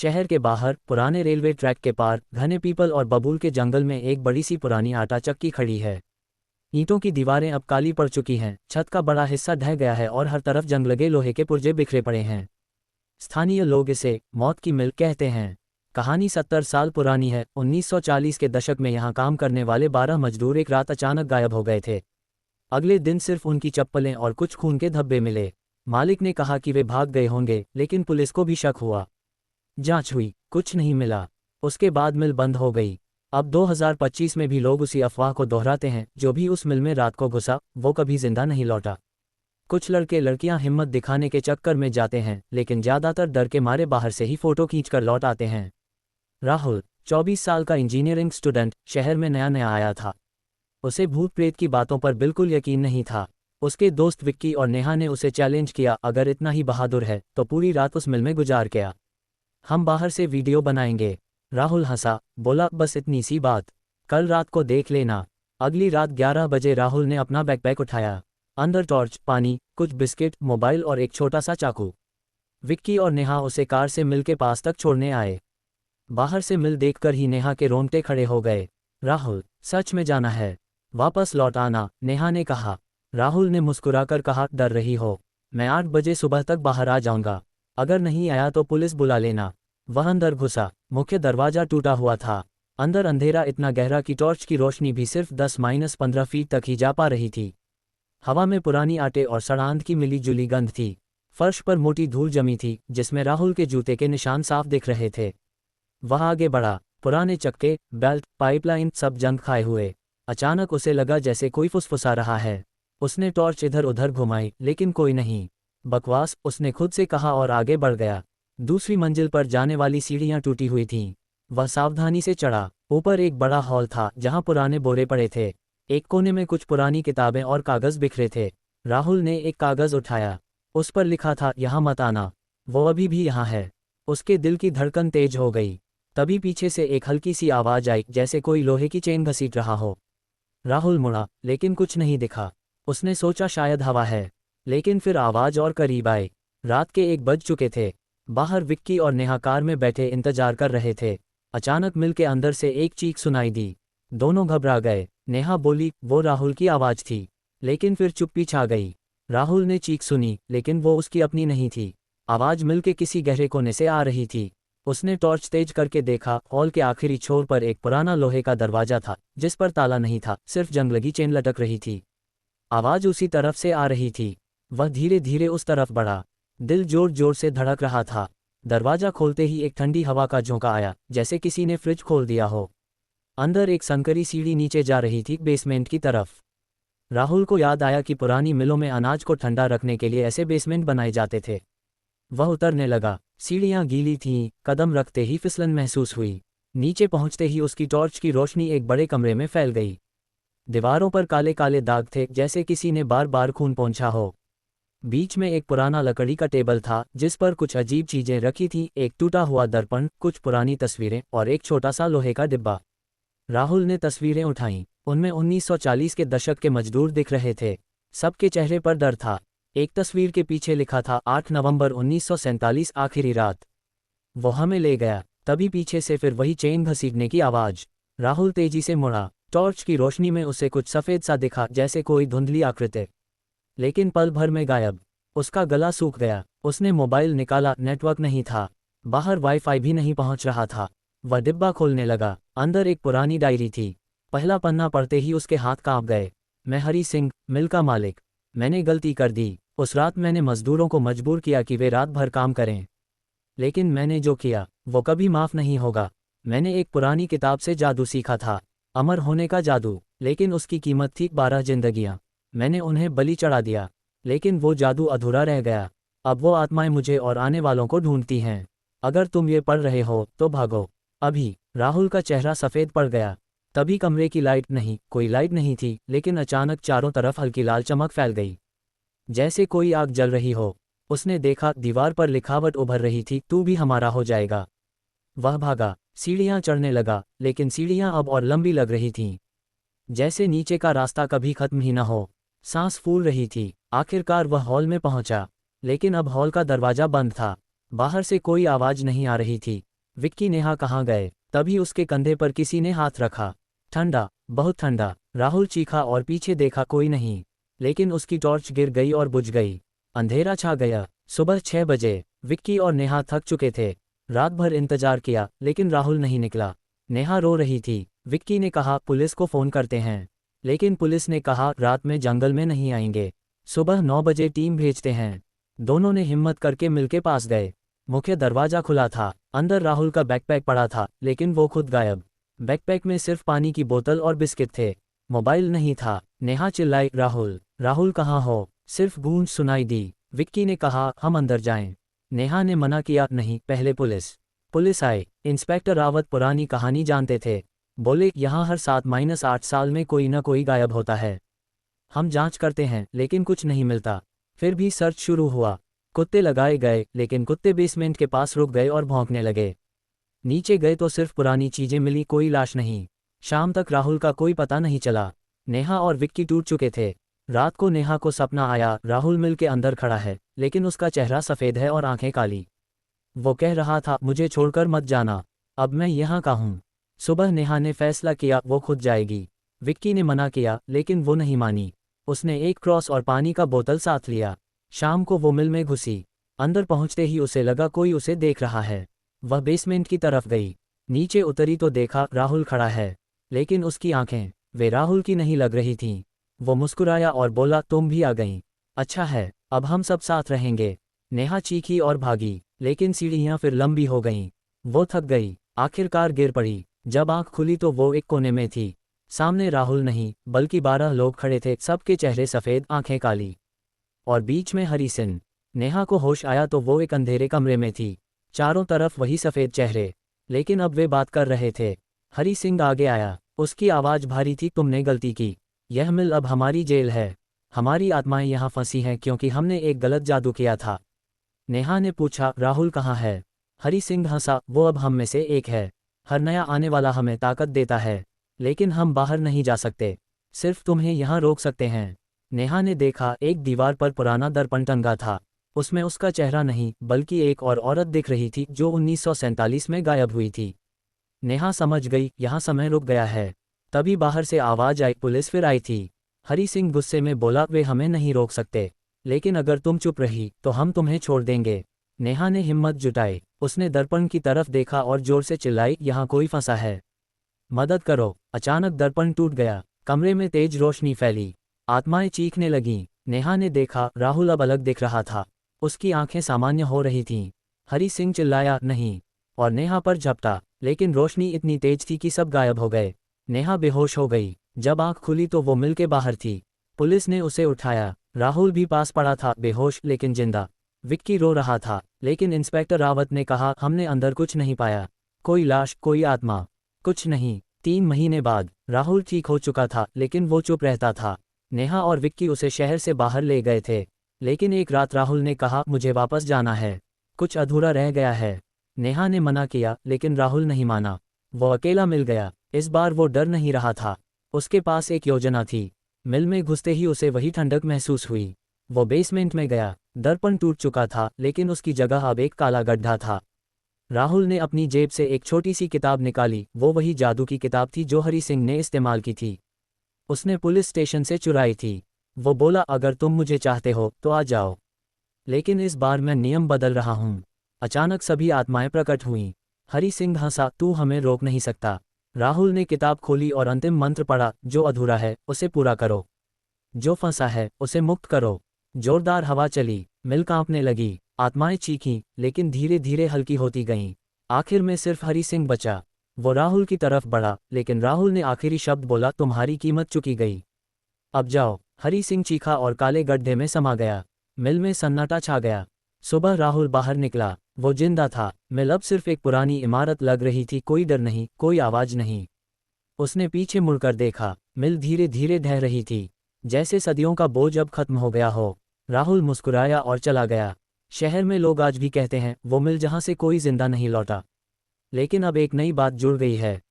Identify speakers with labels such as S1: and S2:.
S1: शहर के बाहर पुराने रेलवे ट्रैक के पार घने पीपल और बबूल के जंगल में एक बड़ी सी पुरानी आटा चक्की खड़ी है। ईंटों की दीवारें अब काली पड़ चुकी हैं, छत का बड़ा हिस्सा ढह गया है और हर तरफ जंग लगे लोहे के पुर्जे बिखरे पड़े हैं। स्थानीय लोग इसे मौत की मिल कहते हैं। कहानी 70 साल पुरानी है। 1940 के दशक में यहाँ काम करने वाले 12 मजदूर एक रात अचानक गायब हो गए थे। अगले दिन सिर्फ उनकी चप्पलें और कुछ खून के धब्बे मिले। मालिक ने कहा कि वे भाग गए होंगे, लेकिन पुलिस को भी शक हुआ। जांच हुई, कुछ नहीं मिला। उसके बाद मिल बंद हो गई। अब 2025 में भी लोग उसी अफवाह को दोहराते हैं, जो भी उस मिल में रात को घुसा वो कभी जिंदा नहीं लौटा। कुछ लड़के लड़कियां हिम्मत दिखाने के चक्कर में जाते हैं, लेकिन ज़्यादातर डर के मारे बाहर से ही फोटो खींचकर लौट आते हैं। राहुल 24 साल का इंजीनियरिंग स्टूडेंट शहर में नया नया आया था। उसे भूत प्रेत की बातों पर बिल्कुल यकीन नहीं था। उसके दोस्त विक्की और नेहा ने उसे चैलेंज किया, अगर इतना ही बहादुर है तो पूरी रात उस मिल में गुजार गया, हम बाहर से वीडियो बनाएंगे। राहुल हंसा, बोला बस इतनी सी बात, कल रात को देख लेना। अगली रात 11 बजे राहुल ने अपना बैकपैक उठाया। अंदर टॉर्च, पानी, कुछ बिस्किट, मोबाइल और एक छोटा सा चाकू। विक्की और नेहा उसे कार से मिल के पास तक छोड़ने आए। बाहर से मिल देखकर ही नेहा के रोंगटे खड़े हो गए। राहुल सच में जाना है, वापस लौट आना, नेहा ने कहा। राहुल ने मुस्कुराकर कहा, डर रही हो? मैं 8 बजे सुबह तक बाहर आ जाऊंगा, अगर नहीं आया तो पुलिस बुला लेना। वह अंदर घुसा। मुख्य दरवाजा टूटा हुआ था। अंदर अंधेरा इतना गहरा कि टॉर्च की रोशनी भी सिर्फ 10-15 फीट तक ही जा पा रही थी। हवा में पुरानी आटे और सड़ांध की मिली जुली गंध थी। फर्श पर मोटी धूल जमी थी, जिसमें राहुल के जूते के निशान साफ दिख रहे थे। वह आगे बढ़ा। पुराने चक्के, बेल्ट, पाइपलाइन सब जंग खाए हुए। अचानक उसे लगा जैसे कोई फुसफुसा रहा है। उसने टॉर्च इधर उधर घुमाई, लेकिन कोई नहीं। बकवास, उसने खुद से कहा और आगे बढ़ गया। दूसरी मंजिल पर जाने वाली सीढ़ियां टूटी हुई थीं। वह सावधानी से चढ़ा। ऊपर एक बड़ा हॉल था जहां पुराने बोरे पड़े थे। एक कोने में कुछ पुरानी किताबें और कागज बिखरे थे। राहुल ने एक कागज उठाया। उस पर लिखा था, यहाँ मत आना। वो अभी भी यहाँ है। उसके दिल की धड़कन तेज हो गई। तभी पीछे से एक हल्की सी आवाज आई, जैसे कोई लोहे की चेन घसीट रहा हो। राहुल मुड़ा, लेकिन कुछ नहीं दिखा। उसने सोचा शायद हवा है, लेकिन फिर आवाज और करीब आई। रात के 1 बज चुके थे। बाहर विक्की और नेहा कार में बैठे इंतजार कर रहे थे। अचानक मिल के अंदर से एक चीख सुनाई दी। दोनों घबरा गए। नेहा बोली, वो राहुल की आवाज थी, लेकिन फिर चुप्पी छा गई। राहुल ने चीख सुनी, लेकिन वो उसकी अपनी नहीं थी। आवाज मिल के किसी गहरे कोने से आ रही थी। उसने टॉर्च तेज करके देखा। हॉल के आखिरी छोर पर एक पुराना लोहे का दरवाजा था, जिस पर ताला नहीं था, सिर्फ जंग लगी चेन लटक रही थी। आवाज उसी तरफ से आ रही थी। वह धीरे धीरे उस तरफ बढ़ा। दिल जोर जोर से धड़क रहा था। दरवाजा खोलते ही एक ठंडी हवा का झोंका आया, जैसे किसी ने फ्रिज खोल दिया हो। अंदर एक संकरी सीढ़ी नीचे जा रही थी, बेसमेंट की तरफ। राहुल को याद आया कि पुरानी मिलों में अनाज को ठंडा रखने के लिए ऐसे बेसमेंट बनाए जाते थे। वह उतरने लगा। सीढ़ियां गीली थीं, कदम रखते ही फिसलन महसूस हुई। नीचे पहुंचते ही उसकी टॉर्च की रोशनी एक बड़े कमरे में फैल गई। दीवारों पर काले काले दाग थे, जैसे किसी ने बार बार खून पोंछा हो। बीच में एक पुराना लकड़ी का टेबल था, जिस पर कुछ अजीब चीजें रखी थीं, एक टूटा हुआ दर्पण, कुछ पुरानी तस्वीरें और एक छोटा सा लोहे का डिब्बा। राहुल ने तस्वीरें उठाईं। उनमें 1940 के दशक के मजदूर दिख रहे थे। सबके चेहरे पर डर था। एक तस्वीर के पीछे लिखा था, 8 नवंबर 1947 आखिरी रात। वो हमें ले गया। तभी पीछे से फिर वही चेन घसीटने की आवाज। राहुल तेजी से मुड़ा। टॉर्च की रोशनी में उसे कुछ सफ़ेद सा दिखा, जैसे कोई धुंधली आकृति, लेकिन पल भर में गायब। उसका गला सूख गया। उसने मोबाइल निकाला, नेटवर्क नहीं था। बाहर वाईफाई भी नहीं पहुंच रहा था। वह डिब्बा खोलने लगा। अंदर एक पुरानी डायरी थी। पहला पन्ना पढ़ते ही उसके हाथ कांप गए। मैं हरी सिंह, मिल का मालिक। मैंने गलती कर दी। उस रात मैंने मजदूरों को मजबूर किया कि वे रात भर काम करें, लेकिन मैंने जो किया वो कभी माफ़ नहीं होगा। मैंने एक पुरानी किताब से जादू सीखा था, अमर होने का जादू, लेकिन उसकी कीमत थी 12 जिंदगियां। मैंने उन्हें बलि चढ़ा दिया, लेकिन वो जादू अधूरा रह गया। अब वो आत्माएं मुझे और आने वालों को ढूंढती हैं। अगर तुम ये पढ़ रहे हो तो भागो अभी। राहुल का चेहरा सफ़ेद पड़ गया। तभी कमरे की लाइट नहीं, कोई लाइट नहीं थी, लेकिन अचानक चारों तरफ हल्की लाल चमक फैल गई, जैसे कोई आग जल रही हो। उसने देखा, दीवार पर लिखावट उभर रही थी, तू भी हमारा हो जाएगा। वह भागा। सीढ़ियां चढ़ने लगा, लेकिन सीढ़ियां अब और लंबी लग रही थीं, जैसे नीचे का रास्ता कभी खत्म ही न हो। सांस फूल रही थी। आखिरकार वह हॉल में पहुंचा, लेकिन अब हॉल का दरवाजा बंद था। बाहर से कोई आवाज नहीं आ रही थी। विक्की नेहा कहाँ गए? तभी उसके कंधे पर किसी ने हाथ रखा। ठंडा, बहुत ठंडा। राहुल चीखा और पीछे देखा, कोई नहीं। लेकिन उसकी टॉर्च गिर गई और बुझ गई। अंधेरा छा गया। सुबह 6 बजे। विक्की और नेहा थक चुके थे। रात भर इंतजार किया लेकिन राहुल नहीं निकला। नेहा रो रही थी। विक्की ने कहा पुलिस को फ़ोन करते हैं। लेकिन पुलिस ने कहा रात में जंगल में नहीं आएंगे, सुबह 9 बजे टीम भेजते हैं। दोनों ने हिम्मत करके मिल के पास गए। मुख्य दरवाज़ा खुला था। अंदर राहुल का बैकपैक पड़ा था लेकिन वो खुद गायब। बैकपैक में सिर्फ पानी की बोतल और बिस्किट थे। मोबाइल नहीं था। नेहा चिल्लाई, राहुल, राहुल कहाँ हो? सिर्फ गूंज सुनाई दी। विक्की ने कहा हम अंदर जाएं। नेहा ने मना किया, नहीं, पहले पुलिस। पुलिस आई। इंस्पेक्टर रावत पुरानी कहानी जानते थे। बोले यहाँ हर 7-8 साल में कोई न कोई गायब होता है। हम जांच करते हैं लेकिन कुछ नहीं मिलता। फिर भी सर्च शुरू हुआ। कुत्ते लगाए गए लेकिन कुत्ते बेसमेंट के पास रुक गए और भौंकने लगे। नीचे गए तो सिर्फ पुरानी चीजें मिली, कोई लाश नहीं। शाम तक राहुल का कोई पता नहीं चला। नेहा और विक्की टूट चुके थे। रात को नेहा को सपना आया, राहुल मिल के अंदर खड़ा है लेकिन उसका चेहरा सफ़ेद है और आंखें काली। वो कह रहा था मुझे छोड़कर मत जाना, अब मैं यहाँ का हूँ। सुबह नेहा ने फैसला किया वो खुद जाएगी। विक्की ने मना किया लेकिन वो नहीं मानी। उसने एक क्रॉस और पानी का बोतल साथ लिया। शाम को वो मिल में घुसी। अंदर पहुँचते ही उसे लगा कोई उसे देख रहा है। वह बेसमेंट की तरफ गई। नीचे उतरी तो देखा राहुल खड़ा है, लेकिन उसकी आंखें वे राहुल की नहीं लग रही थीं। वो मुस्कुराया और बोला तुम भी आ गईं, अच्छा है, अब हम सब साथ रहेंगे। नेहा चीखी और भागी लेकिन सीढ़ियाँ फिर लंबी हो गईं। वो थक गई, आखिरकार गिर पड़ी। जब आंख खुली तो वो एक कोने में थी। सामने राहुल नहीं बल्कि 12 लोग खड़े थे, सबके चेहरे सफ़ेद, आंखें काली और बीच में हरी सिन। नेहा को होश आया तो वो एक अंधेरे कमरे में थी। चारों तरफ वही सफ़ेद चेहरे, लेकिन अब वे बात कर रहे थे। हरी सिंह आगे आया। उसकी आवाज़ भारी थी, तुमने गलती की। यह मिल अब हमारी जेल है। हमारी आत्माएं यहाँ फंसी हैं क्योंकि हमने एक गलत जादू किया था। नेहा ने पूछा राहुल कहाँ है? हरी सिंह हंसा, वो अब हम में से एक है। हर नया आने वाला हमें ताकत देता है, लेकिन हम बाहर नहीं जा सकते, सिर्फ तुम्हें यहाँ रोक सकते हैं। नेहा ने देखा एक दीवार पर पुराना दर्पण टंगा था। उसमें उसका चेहरा नहीं बल्कि एक और औरत दिख रही थी जो 1947 में गायब हुई थी। नेहा समझ गई यहाँ समय रुक गया है। तभी बाहर से आवाज़ आई, पुलिस फिर आई थी। हरी सिंह गुस्से में बोला वे हमें नहीं रोक सकते, लेकिन अगर तुम चुप रही तो हम तुम्हें छोड़ देंगे। नेहा ने हिम्मत जुटाई। उसने दर्पण की तरफ देखा और जोर से चिल्लाई, यहाँ कोई फंसा है, मदद करो। अचानक दर्पण टूट गया। कमरे में तेज रोशनी फैली। आत्माएं चीखने लगीं। नेहा ने देखा राहुल अब अलग दिख रहा था। उसकी आंखें सामान्य हो रही थीं। हरी सिंह चिल्लाया नहीं और नेहा पर झपटा, लेकिन रोशनी इतनी तेज थी कि सब गायब हो गए। नेहा बेहोश हो गई। जब आंख खुली तो वो मिल के बाहर थी। पुलिस ने उसे उठाया। राहुल भी पास पड़ा था, बेहोश लेकिन जिंदा। विक्की रो रहा था, लेकिन इंस्पेक्टर रावत ने कहा हमने अंदर कुछ नहीं पाया, कोई लाश, कोई आत्मा, कुछ नहीं। 3 महीने बाद राहुल ठीक हो चुका था लेकिन वो चुप रहता था। नेहा और विक्की उसे शहर से बाहर ले गए थे, लेकिन एक रात राहुल ने कहा मुझे वापस जाना है, कुछ अधूरा रह गया है। नेहा ने मना किया लेकिन राहुल नहीं माना। वो अकेला मिल गया। इस बार वो डर नहीं रहा था। उसके पास एक योजना थी। मिल में घुसते ही उसे वही ठंडक महसूस हुई। वो बेसमेंट में गया। दर्पण टूट चुका था लेकिन उसकी जगह अब एक काला गड्ढा था। राहुल ने अपनी जेब से एक छोटी सी किताब निकाली। वो वही जादू की किताब थी जो हरी सिंह ने इस्तेमाल की थी। उसने पुलिस स्टेशन से चुराई थी। वो बोला अगर तुम मुझे चाहते हो तो आ जाओ, लेकिन इस बार मैं नियम बदल रहा हूँ। अचानक सभी आत्माएं प्रकट हुईं। हरी सिंह हंसा, तू हमें रोक नहीं सकता। राहुल ने किताब खोली और अंतिम मंत्र पढ़ा, जो अधूरा है उसे पूरा करो, जो फंसा है उसे मुक्त करो। जोरदार हवा चली। मिल कांपने लगी। आत्माएं चीखीं लेकिन धीरे धीरे हल्की होती गईं। आखिर में सिर्फ हरी सिंह बचा। वो राहुल की तरफ बढ़ा लेकिन राहुल ने आखिरी शब्द बोला, तुम्हारी कीमत चुकी गई, अब जाओ। हरी सिंह चीखा और काले गड्ढे में समा गया। मिल में सन्नाटा छा गया। सुबह राहुल बाहर निकला। वो जिंदा था। मिल अब सिर्फ एक पुरानी इमारत लग रही थी, कोई डर नहीं, कोई आवाज नहीं। उसने पीछे मुड़कर देखा। मिल धीरे धीरे ढह रही थी, जैसे सदियों का बोझ अब खत्म हो गया हो। राहुल मुस्कुराया और चला गया। शहर में लोग आज भी कहते हैं वो मिल जहां से कोई जिंदा नहीं लौटा। लेकिन अब एक नई बात जुड़ गई है।